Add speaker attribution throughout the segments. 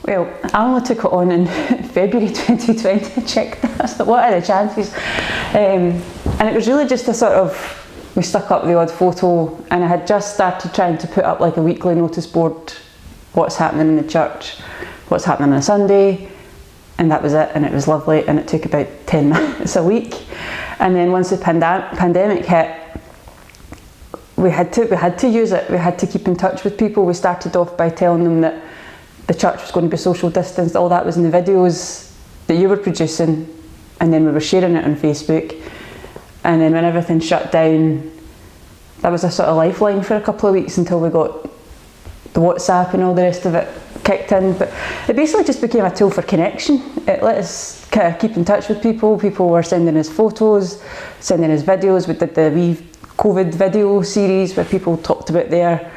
Speaker 1: Well, I only took it on in February 2020. I checked that. I thought, what are the chances? And it was really just a sort of, we stuck up the odd photo, and I had just started trying to put up like a weekly notice board, what's happening in the church, what's happening on a Sunday, and that was it, and it was lovely, and it took about 10 minutes a week. And then once the pandemic hit, we had to use it. We had to keep in touch with people. We started off by telling them that the church was going to be social distanced. All that was in the videos that you were producing, and then we were sharing it on Facebook. And then when everything shut down, that was a sort of lifeline for a couple of weeks until we got the WhatsApp and all the rest of it kicked in. But it basically just became a tool for connection. It let us kind of keep in touch with people. People were sending us photos, sending us videos. We did the wee COVID video series where people talked about their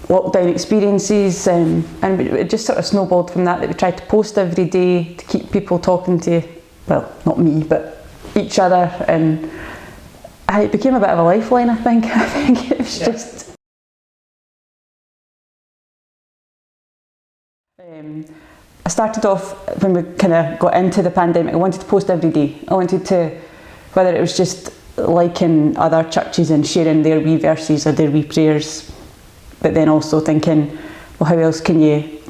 Speaker 1: lockdown experiences, and it just sort of snowballed from that we tried to post every day to keep people talking to, well, not me, but each other, and it became a bit of a lifeline, I think. I think it was just... I started off, when we kind of got into the pandemic, I wanted to post every day. I wanted to, whether it was just liking other churches and sharing their wee verses or their wee prayers, but then also thinking, well, how else can you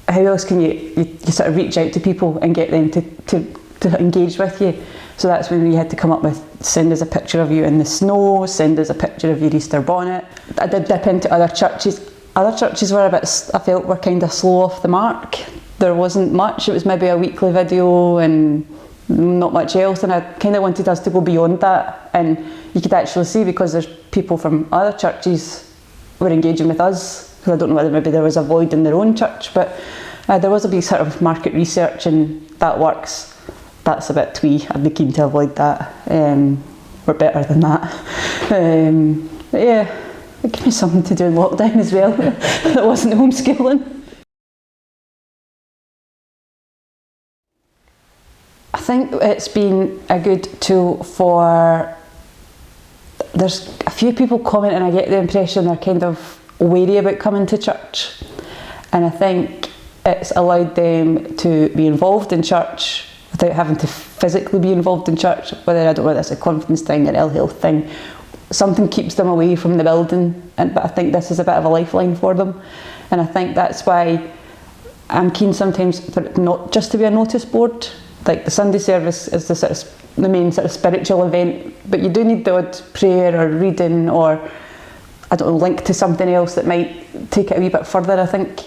Speaker 1: sort of reach out to people and get them to engage with you? So that's when we had to come up with, send us a picture of you in the snow, send us a picture of your Easter bonnet. I did dip into other churches. Other churches were I felt were kind of slow off the mark. There wasn't much. It was maybe a weekly video and not much else, and I kind of wanted us to go beyond that. And you could actually see, because there's people from other churches were engaging with us, because I don't know whether maybe there was a void in their own church, but there was a big sort of market research, and that works. That's a bit twee. I'd be keen to avoid that. We're better than that. But yeah, it gave me something to do in lockdown as well. That wasn't homeschooling. I think it's been a good tool for, there's a few people comment, and I get the impression they're kind of wary about coming to church, and I think it's allowed them to be involved in church without having to physically be involved in church. Whether, I don't know whether it's a confidence thing, an ill health thing, something keeps them away from the building, but I think this is a bit of a lifeline for them, and I think that's why I'm keen sometimes for it not just to be a notice board. Like the Sunday service is the main sort of spiritual event, but you do need the odd prayer or reading, or I don't know, link to something else that might take it a wee bit further. I think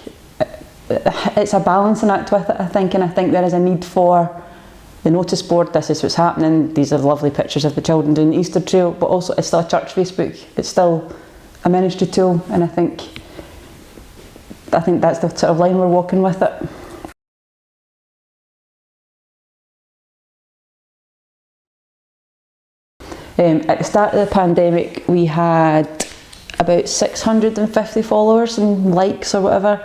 Speaker 1: it's a balancing act with it, I think, and I think there is a need for the notice board. This is what's happening. These are lovely pictures of the children doing the Easter trail, but also it's still a church Facebook. It's still a ministry tool, and I think that's the sort of line we're walking with it. At the start of the pandemic, we had about 650 followers and likes or whatever.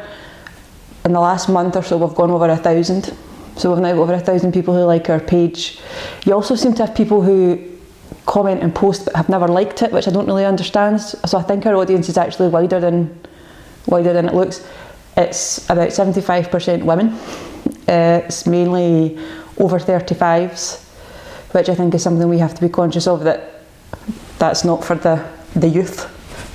Speaker 1: In the last month or so, we've gone over 1,000. So we've now got over 1,000 people who like our page. You also seem to have people who comment and post but have never liked it, which I don't really understand. So I think our audience is actually wider than it looks. It's about 75% women. It's mainly over 35s. Which I think is something we have to be conscious of, that's not for the youth.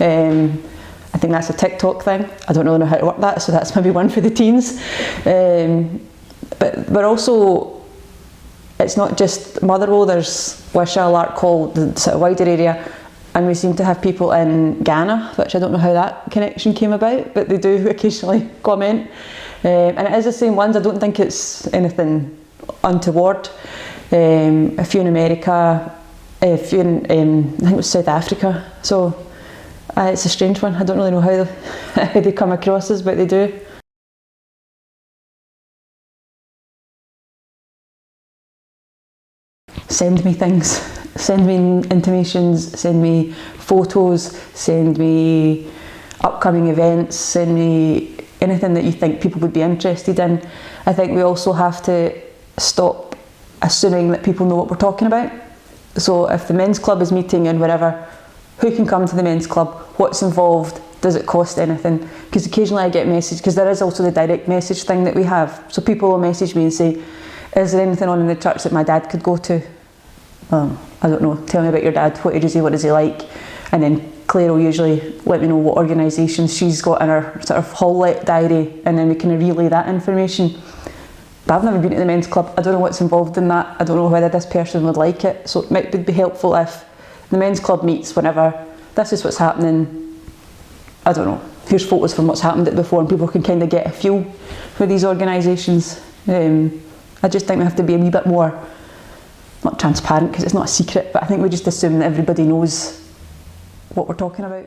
Speaker 1: I think that's a TikTok thing. I don't really know how to work that, so that's maybe one for the teens. But we're also, it's not just Motherwell, there's Wishaw, Larkhall, the sort of wider area, and we seem to have people in Ghana, which I don't know how that connection came about, but they do occasionally comment. And it is the same ones. I don't think it's anything untoward. A few in America, a few in, I think it was South Africa. So it's a strange one. I don't really know how they come across us, but they do. Send me things. Send me intimations, send me photos, send me upcoming events, send me anything that you think people would be interested in. I think we also have to stop assuming that people know what we're talking about. So if the men's club is meeting and whatever, who can come to the men's club, what's involved, does it cost anything? Because occasionally I get messages, because there is also the direct message thing that we have. So people will message me and say, is there anything on in the church that my dad could go to? I don't know, tell me about your dad, what age is he, what is he like? And then Claire will usually let me know what organisations she's got in her sort of hall-let diary, and then we can relay that information. But I've never been to the men's club, I don't know what's involved in that, I don't know whether this person would like it, so it might be helpful if the men's club meets whenever, this is what's happening, I don't know, here's photos from what's happened at before, and people can kind of get a feel for these organisations. I just think we have to be a wee bit more, not transparent because it's not a secret, but I think we just assume that everybody knows what we're talking about.